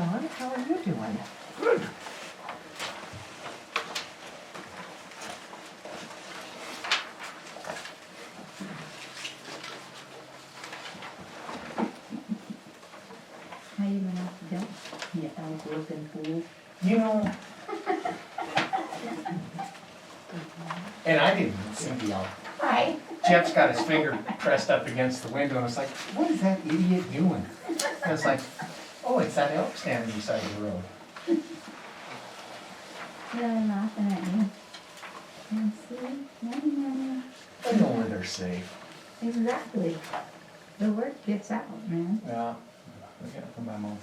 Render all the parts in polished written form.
Sean. How are you doing? Good. How you been out today? You out looking fool? You know, and I didn't see the out. Hi. Jeff's got his finger pressed up against the window, and I was like, what is that idiot doing? And I was like, oh, it's that elk standing beside the road. They're laughing at me. And see, no. I know where they're safe. Exactly. The word gets out, man. Yeah. I got the memo.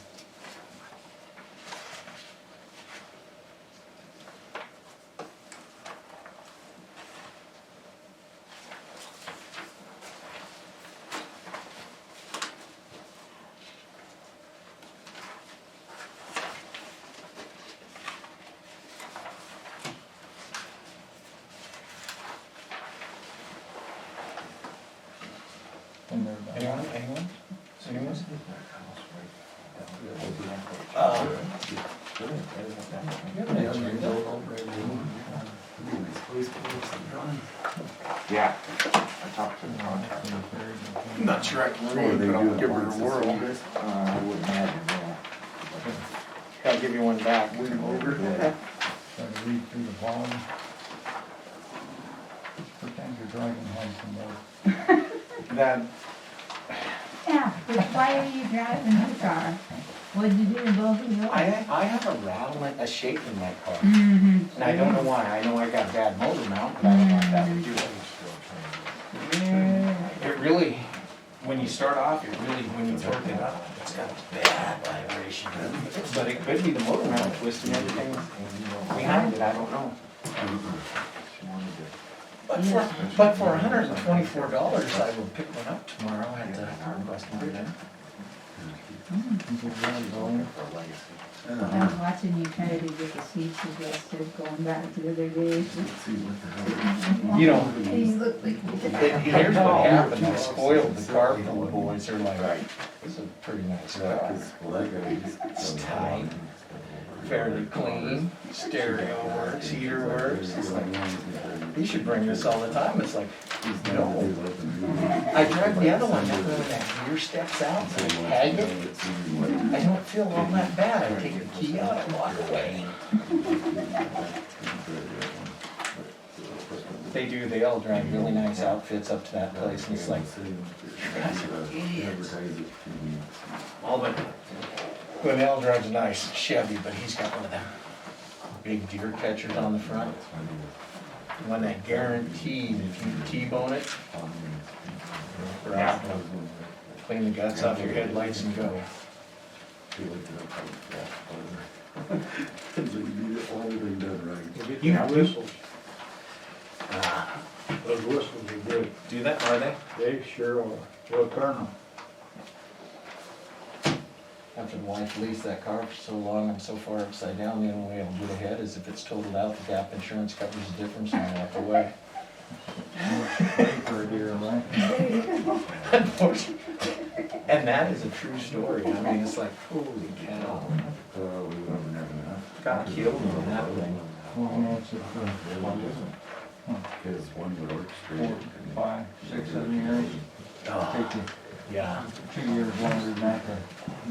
Anyone? Yeah, I talked to the contractor. I'm not sure I can read, but I'll give her a whirl. I would imagine, yeah. I'll give you one back. Over. Try to read through the bottom. Pretend you're driving home from work. That, Yeah, but why are you driving your car? What'd you do in both of yours? I have a rattle, a shake in my car. Mm-hmm. And I don't know why. I know I got a bad motor mount, but I don't want that to do it. It really, when you start off, when you torque it up, it's got bad vibration. But it could be the motor mount twisting everything behind it, I don't know. But for $124, I will pick one up tomorrow at the West Marina. I was watching you try to get the seats adjusted, going back to the other day. You know, You look like here's what happened, I spoiled the car for the boys, they're like, this is a pretty nice car. It's tight, fairly clean, stereo works, heater works, it's like, you should bring this all the time, it's like, no. I drive the other one, when that gear steps out, so I tag it, I don't feel all that bad, I take the key out and walk away. They all drive really nice outfits up to that place, and it's like, you guys are idiots. All but, Glenell drives a nice Chevy, but he's got one of them big deer catchers on the front. One that guaranteed if you T-bone it, clean the guts off your headlights and go. You have whistles. Those whistles are good. Do that, are they? They sure are. Well, Colonel. After the wife leased that car for so long, I'm so far upside down, the only way I'll get ahead is if it's totaled out, the gap insurance covers the difference and I walk away. For a deer, right? And that is a true story. I mean, it's like, holy cow. Got killed in that thing. Well, no, it's Because one would work 4, straight. 5, 6, 7 years. Oh, Take you yeah, 2 years longer than that to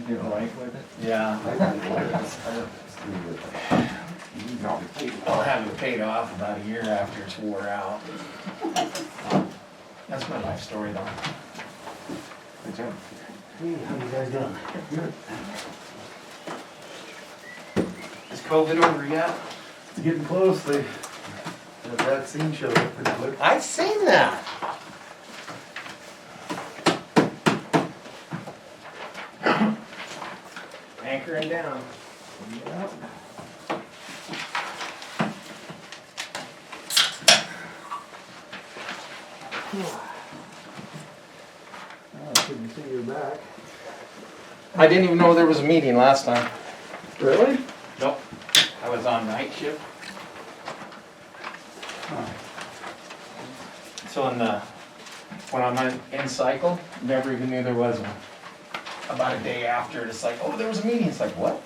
get right with it. yeah. I'll have it paid off about a year after it's wore out. That's my life story though. Good job. Hey, how you guys doing? Good. Is COVID over yet? It's getting close. The vaccine showed up pretty quick. I've seen that. Anchoring down. Yep. Oh, I couldn't see you back. I didn't even know there was a meeting last time. Really? Nope. I was on night shift. So when I'm in cycle, never even knew there was one. about a day after, it's like, oh, there was a meeting, it's like, what?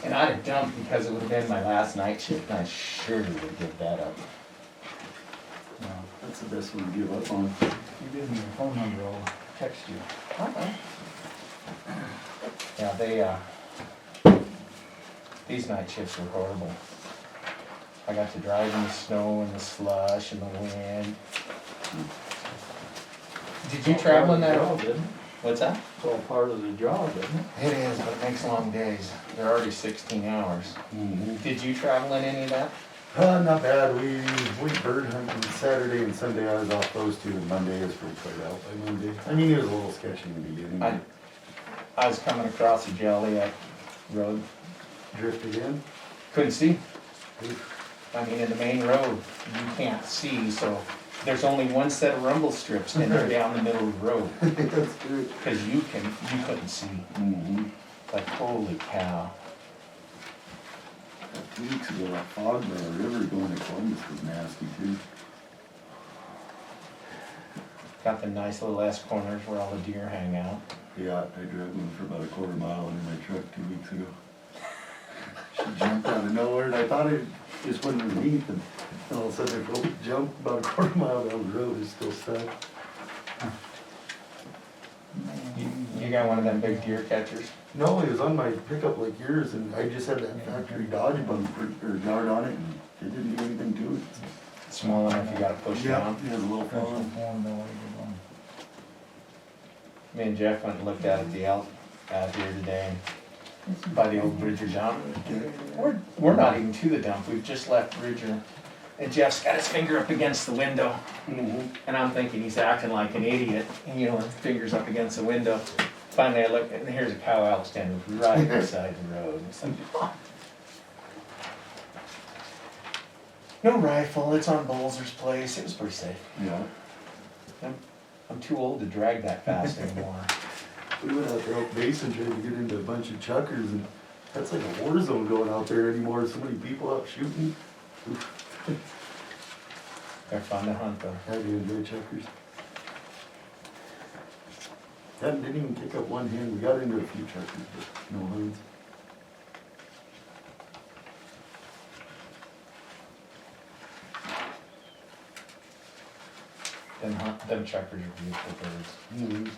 And I'd have dumped because it would have been my last night shift, and I surely would give that up. No. That's the best one to give up on. You give me your phone number, I'll text you. Okay. Yeah, these night shifts were horrible. I got to drive in the snow and the slush and the wind. Did you travel in that? What's that? It's all part of the job, isn't it? It is, but it makes long days. They're already 16 hours. Did you travel in any of that? Not bad. We bird hunting Saturday and Sunday. I was off those two, and Monday is pretty cleared out by Monday. I mean, it was a little sketchy in the beginning. I was coming across the Joliet Road. Drifted in. Couldn't see. I mean, in the main road, you can't see, so there's only one set of rumble strips and they're down the middle of the road. That's good. Cause you couldn't see. Like, holy cow. 2 weeks ago, that fog by the river going to Columbus was nasty too. Got the nice little S corners where all the deer hang out. Yeah, I drove one for about a quarter mile under my truck 2 weeks ago. She jumped out of nowhere, and I thought it just went underneath, and all of a sudden I felt jump about a quarter mile down the road, it's still stuck. You got one of them big deer catchers? No, it was on my pickup like yours, and I just had that factory Dodge bumper or guard on it, and it didn't do anything to it. Small enough you gotta push down. It has a little Special phone. form, no way to go. Me and Jeff went and looked out at the elk out here today by the old Bridger dump. We're not even to the dump, we've just left Bridger. And Jeff's got his finger up against the window. And I'm thinking he's acting like an idiot, you know, his finger's up against the window. Finally I look, and here's a cow elk standing right beside the road. It's like, oh. No rifle, it's on Bolzer's place, it was pretty safe. Yeah. I'm too old to drag that fast anymore. We went out to Elk Basin trying to get into a bunch of chuckers, and that's like a war zone going out there anymore. So many people out shooting. They're fun to hunt though. I do enjoy chuckers. That didn't even kick up one hand. We got into a few chuckers, but no hunts. Them chuckers are beautiful birds. Mm-hmm.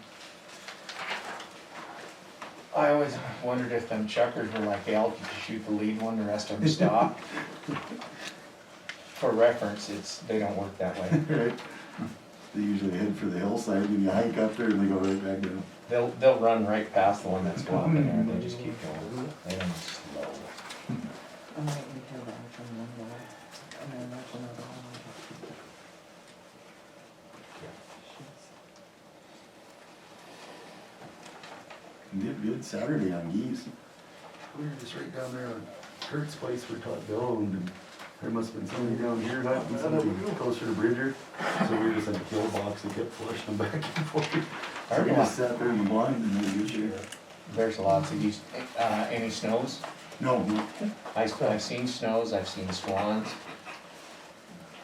I always wondered if them chuckers were like elk, you could shoot the lead one, the rest of them stop. For reference, they don't work that way. Right. They usually head for the hillside, and you hike up there, and they go right back down. They'll run right past the one that's walking there, and they just keep going. They don't slow. I'm waiting until that from one more, and then that's another one. We did good Saturday on geese. We were just right down there on Kurt's place where Todd Bill owned, and there must have been somebody down here, not somebody closer to Bridger. So we were just in a kill box and kept flushing them back and forth. So we just sat there in the blind and they were good there. There's lots of geese. Any snows? No, I've seen snows, I've seen swans.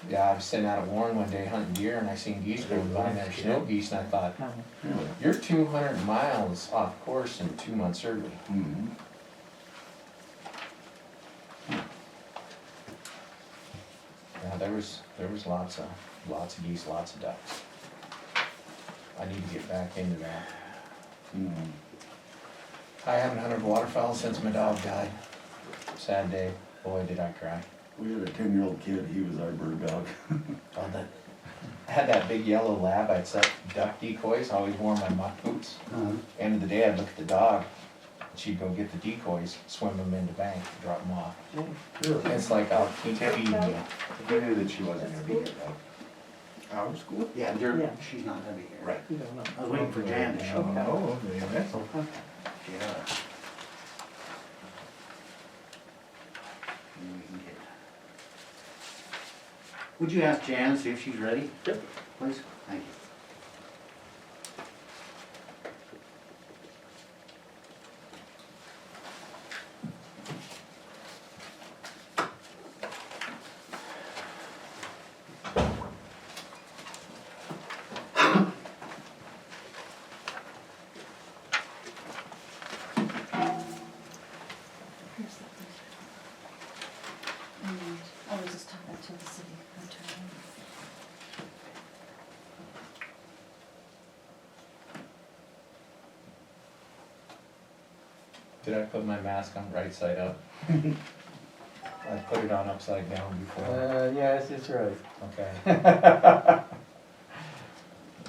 Yeah, I was sitting out at Warren one day hunting deer, and I seen geese going by, and there were snow geese, and I thought, really. you're 200 miles off course and 2 months early. Mm-hmm. Yeah, there was lots of geese, lots of ducks. I need to get back into that. Mm-hmm. I haven't hunted waterfowl since my dog died. Sad day. Boy, did I cry. We had a 10-year-old kid, he was our bird dog. Oh, I had that big yellow lab. I'd set duck decoys. I always wore my muck boots. End of the day, I'd look at the dog. She'd go get the decoys, swim them into bank, drop them off. Really? It's like I'll keep feeding you. You knew that she wasn't gonna be here though. Our school? Yeah, Yeah. she's not gonna be here. Right. You don't know. I was waiting for Jan to show up. Oh, okay, that's all. Okay. Yeah. Maybe we can get- Would you ask Jan, see if she's ready? Yep. Please, thank you. Did I put my mask on right side up? I put it on upside down before. Yes, it's right. Okay.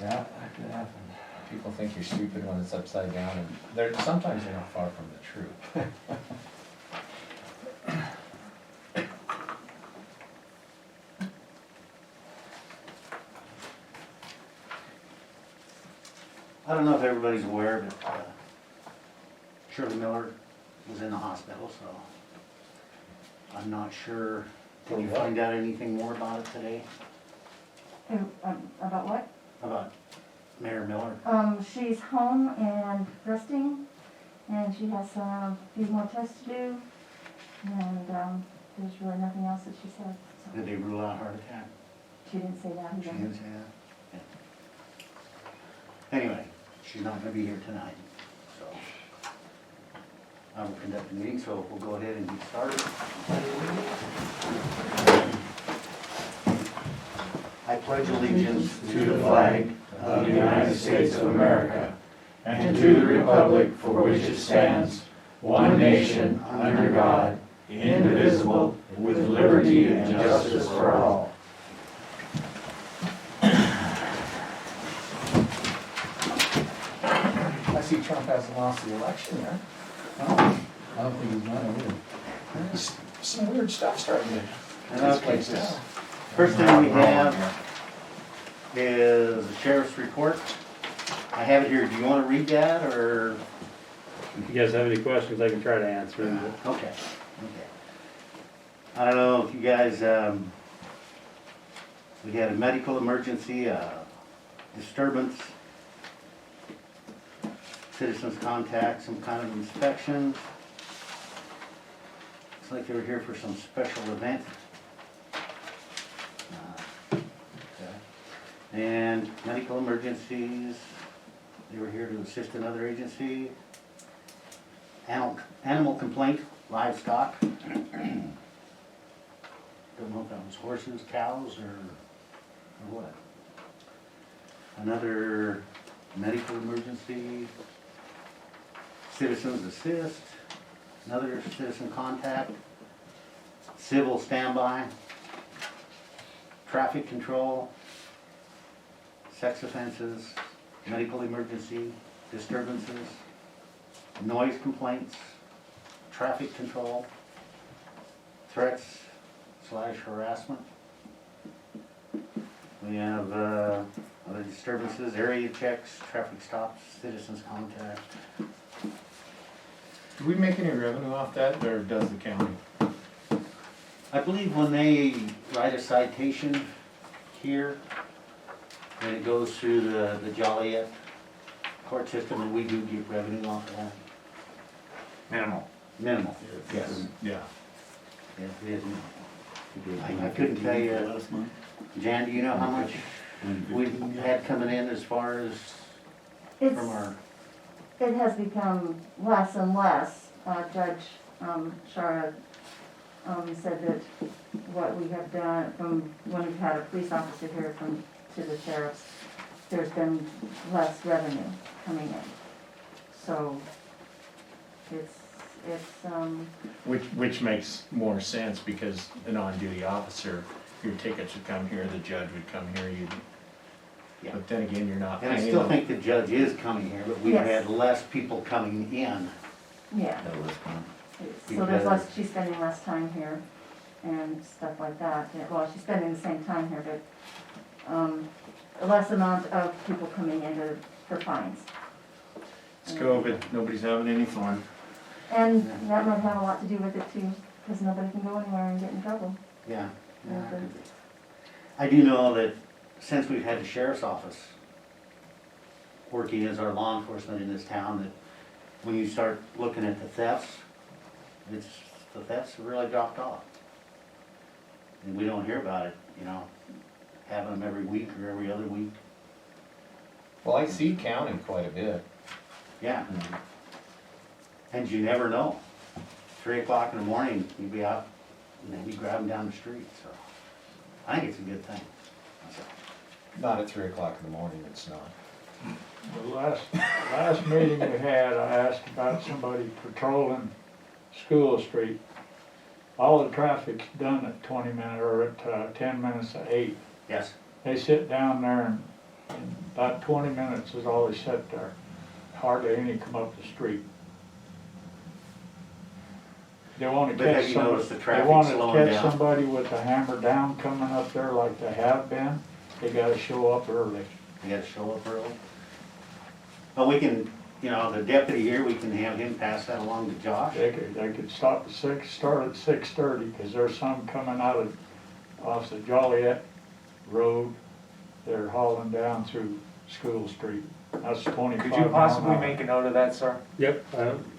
Yeah, that could happen. People think you're stupid when it's upside down, and sometimes they're not far from the truth. I don't know if everybody's aware, but Shirley Miller was in the hospital, so I'm not sure. Did you find out anything more about it today? About what? About Mayor Miller? She's home and resting, and she has a few more tests to do, and, there's really nothing else that she said, so. Did they rule out heart attack? She didn't say that She either. didn't say that? Yeah. Anyway, she's not gonna be here tonight, so I will conduct the meeting, so we'll go ahead and get started. I pledge allegiance To the flag of the United States of America and to the republic for which it stands, one nation, under God, indivisible, with liberty and justice for all. I see Trump hasn't lost the election yet. I don't think he's gonna win. There's some weird stuff starting to take Okay, place now. first thing we have is the sheriff's report. I have it here, do you wanna read that, or? If you guys have any questions, I can try to answer them. Okay, okay. I don't know if you guys, we had a medical emergency, disturbance, citizens contact, some kind of inspection. Looks like they were here for some special event. And medical emergencies, they were here to assist another agency. Animal complaint, livestock. Don't know if that was horses, cows, or what. Another medical emergency, citizens assist, another citizen contact, civil standby, traffic control, sex offenses, medical emergency, disturbances, noise complaints, traffic control, threats / harassment. We have other disturbances, area checks, traffic stops, citizens contact. Do we make any revenue off that, or does the county? I believe when they write a citation here, and it goes through the Joliet court system, and we do get revenue off of that. Minimal. Minimal. Yes. Yeah. Yes, it is. I couldn't tell you. Last month. Jan, do you know how much we've had coming in as far as It's, from our, it has become less and less. Judge, Shara, said that what we have done from when we've had a police officer here to the sheriff's, there's been less revenue coming in. So it's, Which makes more sense, because an on-duty officer, your tickets would come here, the judge would come here, Yeah. but then again, you're not and I paying still them. think the judge is coming here, but we've Yes. had less people coming in. yeah. So there's less, she's spending less time here and stuff like that. Yeah, well, she's spending the same time here, but, a less amount of people coming into for fines. It's COVID, nobody's having any fun. And that might have a lot to do with it too, because nobody can go anywhere and get in trouble. Yeah. Yeah. I do know that since we've had the sheriff's office working as our law enforcement in this town, that when you start looking at the thefts, the thefts have really dropped off. And we don't hear about it, having them every week or every other week. Well, I see counting quite a bit. Yeah. And you never know. 3 o'clock in the morning, you'd be out, and then you grab them down the street, so I think it's a good thing. Not at 3 o'clock in the morning, it's not. The last Last meeting we had, I asked about somebody patrolling School Street. All the traffic's done at 20 minutes, or at 10 minutes to 8. Yes, They sit down there and about 20 minutes is all they sit there. Hardly any come up the street. They wanna But have catch you somebody, noticed the they traffic wanna slowing catch down? somebody with the hammer down coming up there like they have been, they gotta show up early. you gotta show up early. But we can, you know, the deputy here, we can have him pass that along to Josh. They could stop at 6, start at 6:30, cause there's some coming out of, off the Joliet Road. They're hauling down through School Street. That's 25 Could you possibly mile an make a note of that, sir? Yep,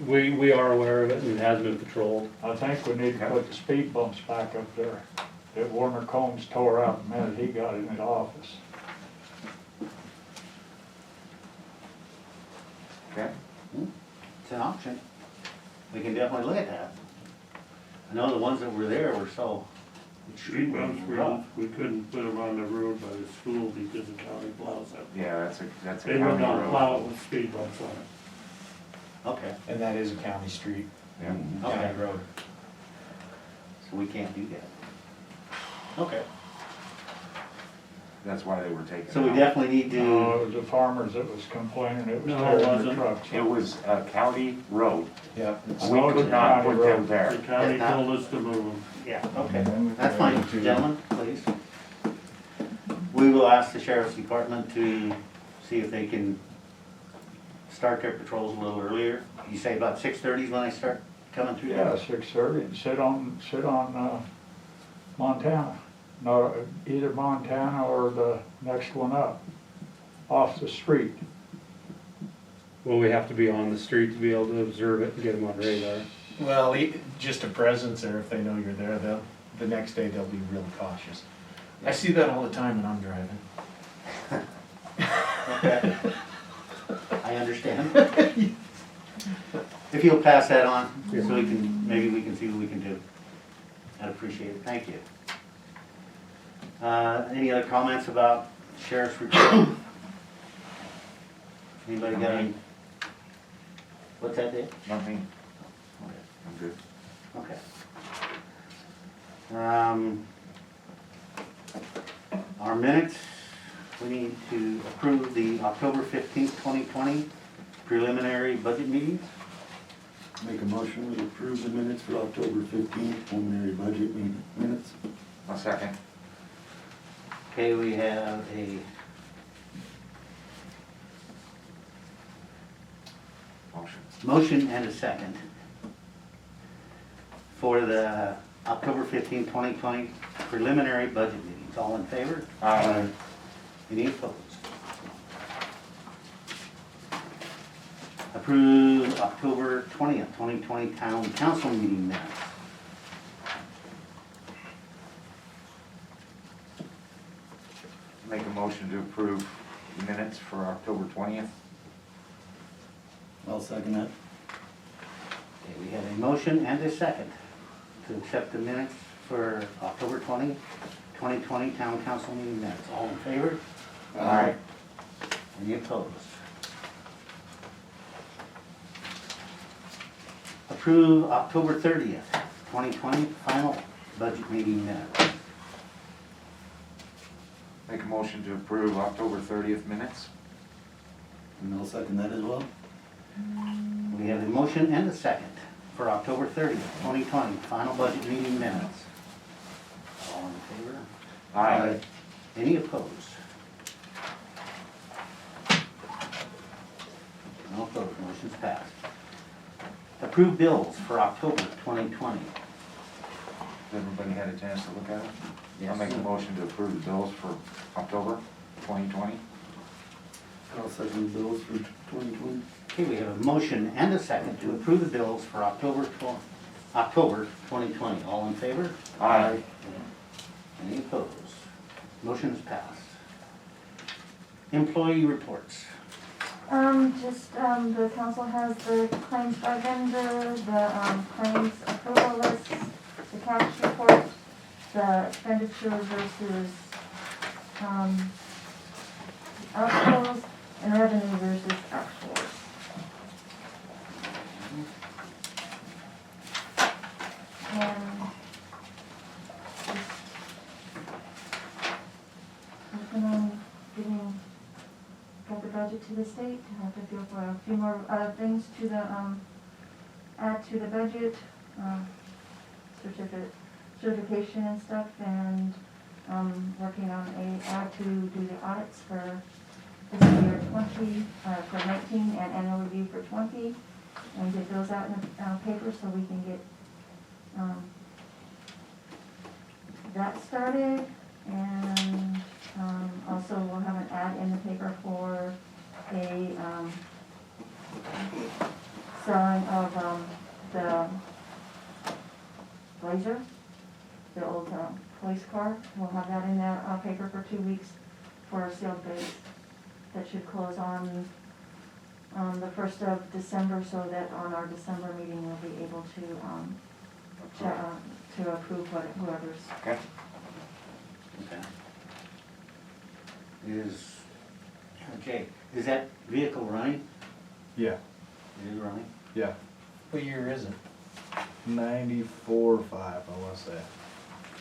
we are aware of it and it has been patrolled. hour. I think we need to put the speed bumps back up there. That Warner Combs tore out the minute he got in the office. Okay. It's an option. We can definitely look at that. I know the ones that were there were so Street bumps, extremely rough. we couldn't put them on the road by the school because the county plows it. Yeah, that's a They would county not road. plow it with speed bumps on it. Okay, And that is a county street, Yeah. okay, road. so we can't do that. Okay, That's why they were taken so we out. definitely need No, to, it was the farmers that was complaining it was No, it tearing their wasn't. trucks It up. was a county road. Yeah. I We know it's could a not county put them road. there. The county That's not- told us to move them. yeah, okay, that's fine, gentlemen, please. We will ask the sheriff's department to see if they can start their patrols a little earlier. You say about 6:30 is when they start coming through Yeah, there? 6:30, and sit on Montana. No, either Montana or the next one up, off the street. Well, we have to be on the street to be able to observe it and get them on radar. Well, just a presence there, if they know you're there, the next day they'll be real cautious. I see that all the time when I'm driving. Okay. I understand. If you'll pass that on, so we can, maybe we can see what we can do. I'd appreciate it, thank you. Any other comments about sheriff's report? Anybody got any? What's that, Dave? Nothing. I'm good. Okay. Our minutes, we need to approve the October 15th, 2020 preliminary budget meetings. Make a motion to approve the minutes for October 15th, preliminary budget minutes. A second. Okay, we have a Motion. motion and a second for the October 15th, 2020 preliminary budget meetings. All in favor? Aye. Any opposed? Approve October 20th, 2020 town council meeting minutes. Make a motion to approve the minutes for October 20th. I'll second that. Okay, we have a motion and a second to accept the minutes for October 20, 2020 town council meeting minutes. All in favor? Aye. Any opposed? Approve October 30th, 2020 final budget meeting minutes. Make a motion to approve October 30th minutes. And I'll second that as well. We have a motion and a second for October 30th, 2020 final budget meeting minutes. All in favor? Aye. Any opposed? No opposed, motion's passed. Approve bills for October 2020. Everybody had a chance to look at it? Yes. I'll make a motion to approve the bills for October 2020. I'll second the bills for 2020. Okay, we have a motion and a second to approve the bills for October 2020. All in favor? Aye. Any opposed? Motion is passed. Employee reports. The council has the claims by vendor, the, claims approval list, the cash report, the expenditure versus, outflows, and revenue versus actuals. to the state, I have to go for a few more, things to the, add to the budget, certification and stuff, and, working on to do the audits for fiscal year 20, for 19 and annual review for 20, and get those out in the paper so we can get that started. And also we'll have an ad in the paper for a selling of the Blazer, the old police car. We'll have that in the paper for 2 weeks for a sealed bid that should close on the 1st of December, so that on our December meeting we'll be able to approve whoever's. Okay. Okay. Is that vehicle running? Yeah, It is running? yeah. What year is it? 94.5, I wanna say.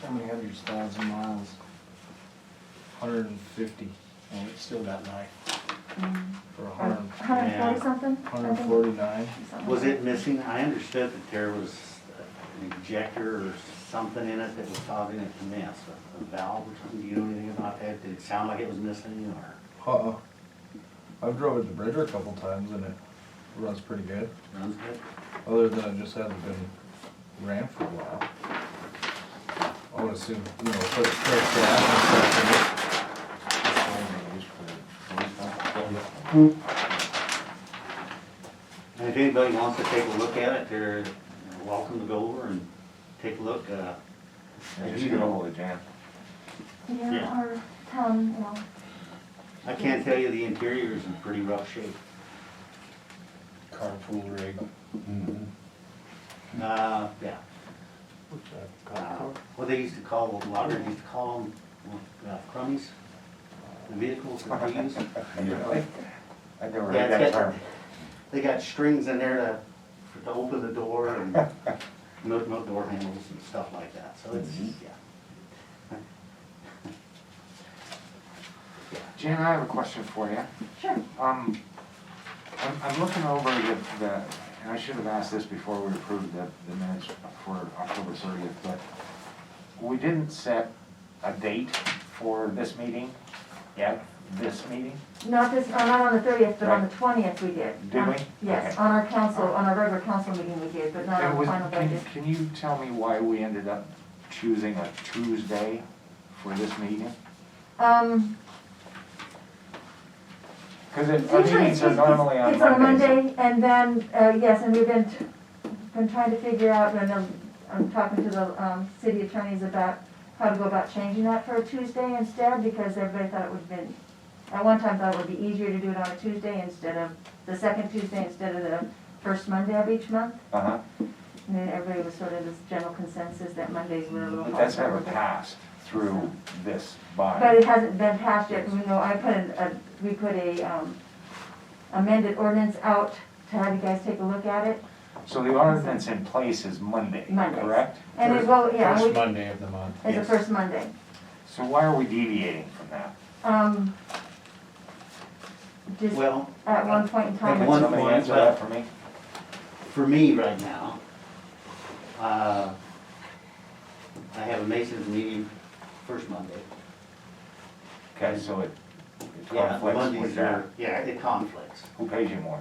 How many hundreds thousand miles? 150 Oh, it's still got life. for 140 something? I think. 149. Something Was like it missing? I understood that there was an ejecter or something in it that was causing it to miss, a valve or something. Do you know anything about that? Did it sound like it was missing or I've drove it to Bridger a couple times and it runs pretty good. runs good? Other than it just hasn't been ran for a while. I would assume, put fresh gas And if anybody wants to take a look at it, they're welcome to go over and take a look. Just get over with, Jan. Yeah, our town, I can't tell you, the interior is in pretty rough shape. Carpool rig. Yeah. What they used to call, loggers used to call them crummies, the vehicles that they use. I never Yeah, heard that it's got- term. They got strings in there to open the door and no door handles and stuff like that, so it's, yeah. Jan, I have a question for you. sure. I'm looking over the, and I should have asked this before we approved the minutes for October 30th, but we didn't set a date for this meeting yet, this meeting? Not on the 30th, but on the 20th we did. Did we? Yes, Okay. on our regular council meeting we did, but not on the final budget. Can you tell me why we ended up choosing a Tuesday for this meeting? Because our Usually meetings are normally on It's on a Mondays. Monday, and then, yes, and we've been trying to figure out, and I'm talking to the city attorneys about how to go about changing that for a Tuesday instead, because everybody thought it would have been, at one time thought it would be easier to do it on a Tuesday instead of, the second Tuesday instead of the first Monday of each month. Uh-huh. And then everybody was sort of this general consensus that Mondays were a little But hard. that's never passed through this But body. it hasn't been passed yet. We put a amended ordinance out to have you guys take a look at it. So the ordinance in place is Monday, Mondays. correct? And it will, yeah, First Monday of the month. it's the Yes. first Monday. So why are we deviating from that? Just Well, at one point in At time. one Somebody point, answer that for me? for me right now, I have a Mason's meeting first Monday. Okay, so it Yeah, conflicts Mondays with are, that. yeah, it conflicts. Who pays you more?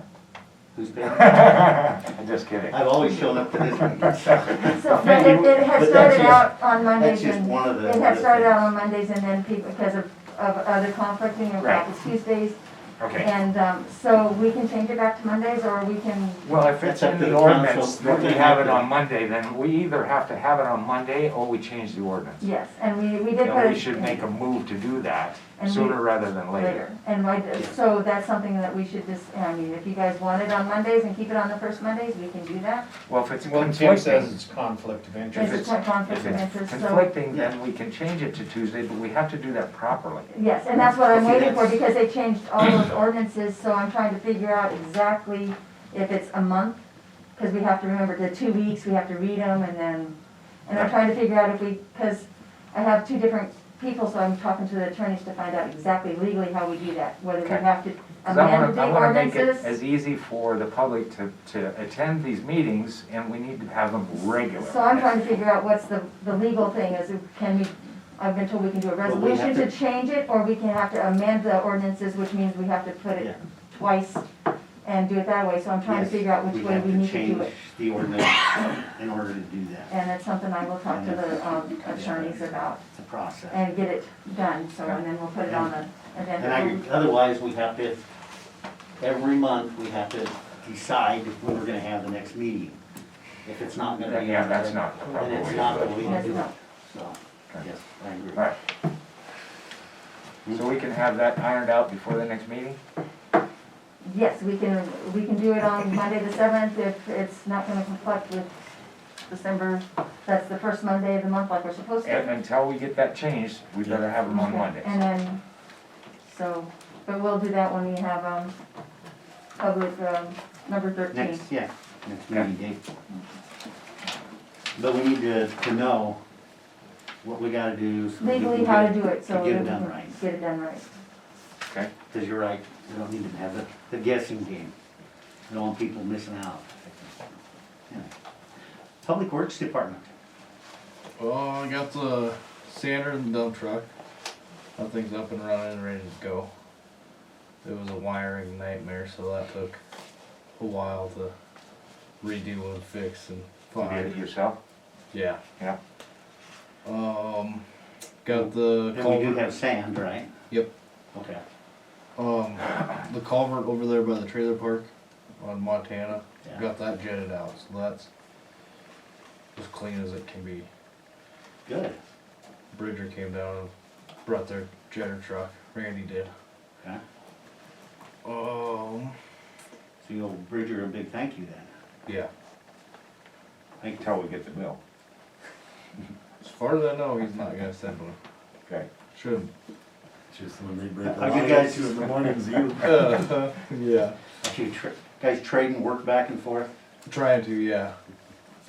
Who's paying? I'm just kidding. I've always shown up to this meeting. So, but it had But started that's out on Mondays just and, one of the- it had started out on Mondays and then people, because of other conflicting, in fact, it's Tuesdays. Okay, And, so we can change it back to Mondays or we can, well, if it's That's up in to the the ordinance council. that we have it on Monday, then we either have to have it on Monday or we change the ordinance. yes, and we did put And it. we should make a move to do that And we- sooner rather than later. Later, and so that's something that we should just, I mean, if you guys want it on Mondays and keep it on the first Mondays, we can do that. Well, if it's Well, Tim says conflicting, it's conflict of It's interest. a conflict if of it's interest, so, conflicting, then we can change it to Tuesday, but we have to do that properly. yes, and that's what I'm See, waiting for, that's- because they changed all those ordinances, so I'm trying to figure out exactly if it's a month, because we have to remember the 2 weeks, we have to read them, and I'm trying to figure out because I have two different people, so I'm talking to the attorneys to find out exactly legally how we do that, whether we Okay. have to 'Cause I amend the wanna make it ordinances. as easy for the public to attend these meetings, and we need to have them regular. So I'm trying to figure out what's the legal thing, is can we, I've been told we can do a Well, we have resolution to to- change it, or we can have to amend the ordinances, which means we have to put Yeah. it twice and do it that way, so I'm trying to Yes, figure out which way have we need to do change it. the ordinance in order to do that. And it's something I will talk to the attorneys about It's a process. and get it done, so, and then we'll put it on the And agenda. otherwise, we have to, every month, we have to decide when we're gonna have the next meeting. If it's not gonna be. Yeah, that's not the Then proper it's way not to the do it. way to Yes, do no. it. So, yes, I agree. Right. So we can have that ironed out before the next meeting? Yes, we can do it on Monday the 7th if it's not gonna conflict with December, that's the first Monday of the month like we're supposed to. Until we get that changed, we better have them on Okay, Mondays. And then, so, but we'll do that when we have, public, number 13. Next meeting date. But we need to know what we gotta do. So we Legally can how get to do it, so to that get we it done can right. get it done right. Okay? Cause you're right, we don't need to have the guessing game. We don't want people missing out. Yeah. Public Works Department. Well, I got the sander and the dump truck. That thing's up and running and ready to go. It was a wiring nightmare, so that took a while to redo and fix and You did it find. yourself? Yeah. Yeah. Got the And we do culvert. have sand, right? Yep. Okay. The culvert over there by the trailer park on Montana. Yeah. Got that jetted out, so that's as clean as it can be. Good. Bridger came down and brought their jetter truck. Randy did. Okay. Um, So you'll Bridger a big thank you then. yeah. Until we get the bill. As far as I know, he's not gonna send one. Okay. Shouldn't. Just when they break Are the you law, guys- 2 in the morning's you. Yeah. Are you guys trading work back and forth? Trying to, yeah.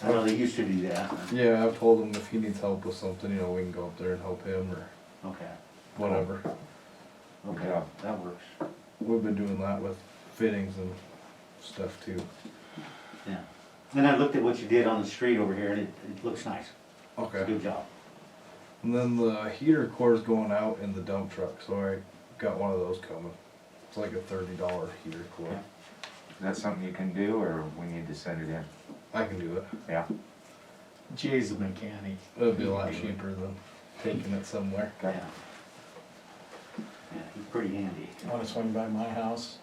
I know they used to do that. Yeah, I've told him if he needs help with something, you know, we can go up there and help him or Okay. whatever. Okay, Yeah. that works. We've been doing that with fittings and stuff too. Yeah. And I looked at what you did on the street over here and it looks nice. It's a Okay. good job. And then the heater core's going out in the dump truck, so I got one of those coming. It's like a $30 heater core. Is that something you can do, or we need to send it in? I can do it. Yeah. Jay's a mechanic. It'd be a lot cheaper than taking it somewhere. Yeah. Yeah, he's pretty handy. Wanna swing by my house?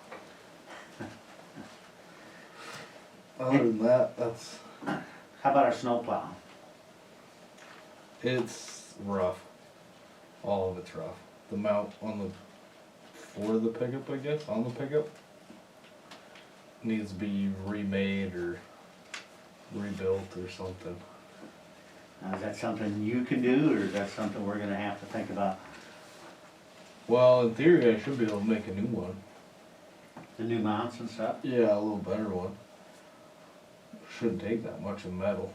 Other than that, that's, How about our snow plow? it's rough. All of it's rough. The mount on the, for the pickup, I guess, on the pickup, needs to be remade or rebuilt or something. Now, is that something you can do or is that something we're gonna have to think about? Well, in theory, I should be able to make a new one. The new mounts and stuff? Yeah, a little better one. Shouldn't take that much of metal.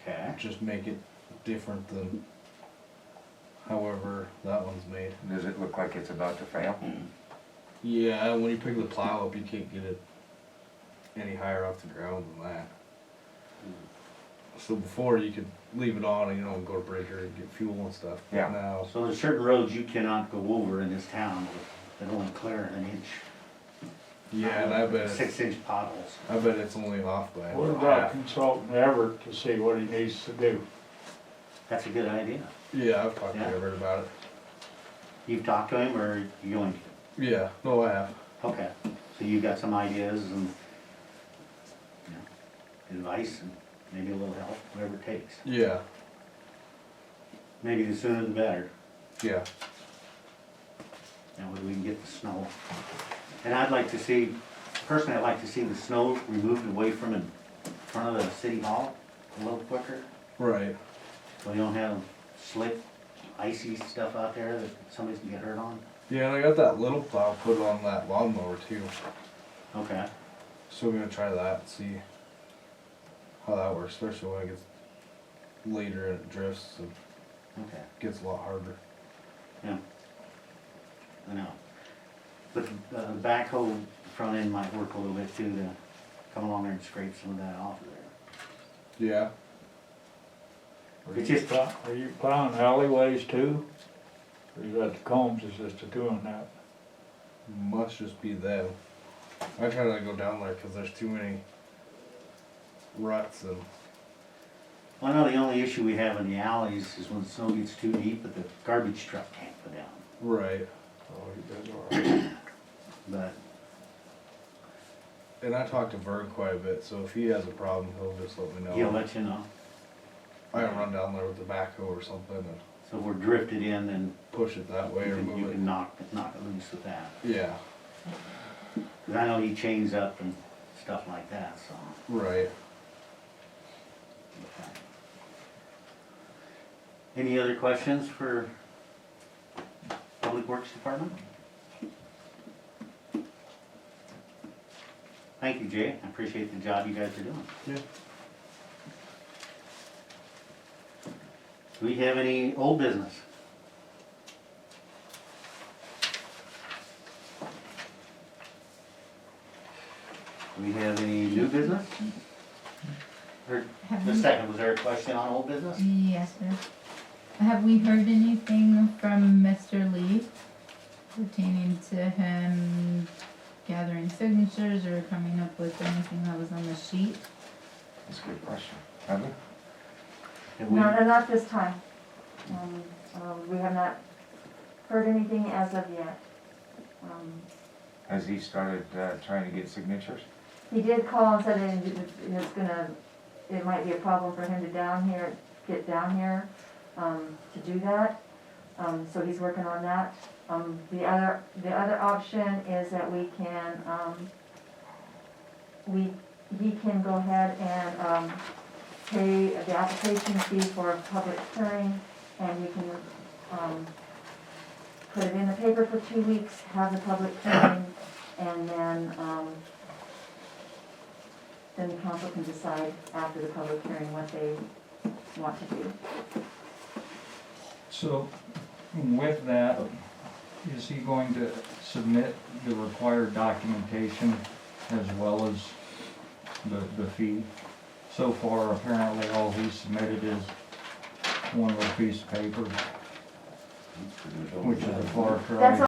Okay. Just make it different than however that one's made. Does it look like it's about to fail? Yeah, when you pick the plow up, you can't get it any higher off the ground than that. So before you could leave it on and, you know, go to Bridger and get fuel and stuff. But Yeah. now, So there's certain roads you cannot go over in this town that only clear an inch. yeah, and I bet it's, 6-inch potholes. I bet it's only off by What about about half. consulting Everett to see what he needs to do? That's a good idea. Yeah, I've talked to Yeah. Everett about it. You've talked to him or you going to? Yeah, no, I have. Okay, so you got some ideas and, you know, advice and maybe a little help, whatever it takes. Yeah, Maybe the sooner the better, yeah. that way we can get the snow. And I'd like to see, personally, I'd like to see the snow removed away from in front of the city hall a little quicker. Right. So we don't have slick, icy stuff out there that somebody's gonna get hurt on. Yeah, and I got that little plow put on that lawnmower too. Okay, So we're gonna try that and see how that works, especially when it gets later and it drifts and okay, gets a lot harder. I know. But the backhoe front end might work a little bit too, to come along there and scrape some of that off of there. Yeah. It's just, Are you plowing alleyways too? Or is that the Combs is just doing that? Must just be them. I try not to go down there because there's too many ruts and. I know the only issue we have in the alleys is when the snow gets too deep, but the garbage truck can't go down. Right. Oh, you guys are. But And I talked to Vern quite a bit, so if he has a problem, he'll just let me know. he'll let you know. I can run down there with the backhoe or something and So if we're drifted in, then push it that way you or can, move you it. can knock it loose with that. Yeah. 'Cause I know he chains up and stuff like that, so. Right. Any other questions for Public Works Department? Thank you, Jay. I appreciate the job you guys are doing. Yeah. Do we have any old business? Do we have any new business? Or, Have the we- second, was there a question on old business? Yes, sir. Have we heard anything from Mr. Lee pertaining to him gathering signatures or coming up with anything that was on the sheet? That's a good question. Have we? Have we- No, not this time. We have not heard anything as of yet. Has he started, trying to get signatures? He did call and said it might be a problem for him to get down here, to do that. So he's working on that. The other option is that we can, he can go ahead and, pay the application fee for a public hearing, and we can, put it in the paper for 2 weeks, have the public hearing, and then the council can decide after the public hearing what they want to do. So with that, is he going to submit the required documentation as well as the fee? So far, apparently, all he submitted is one little piece of paper, which is a far cry. That's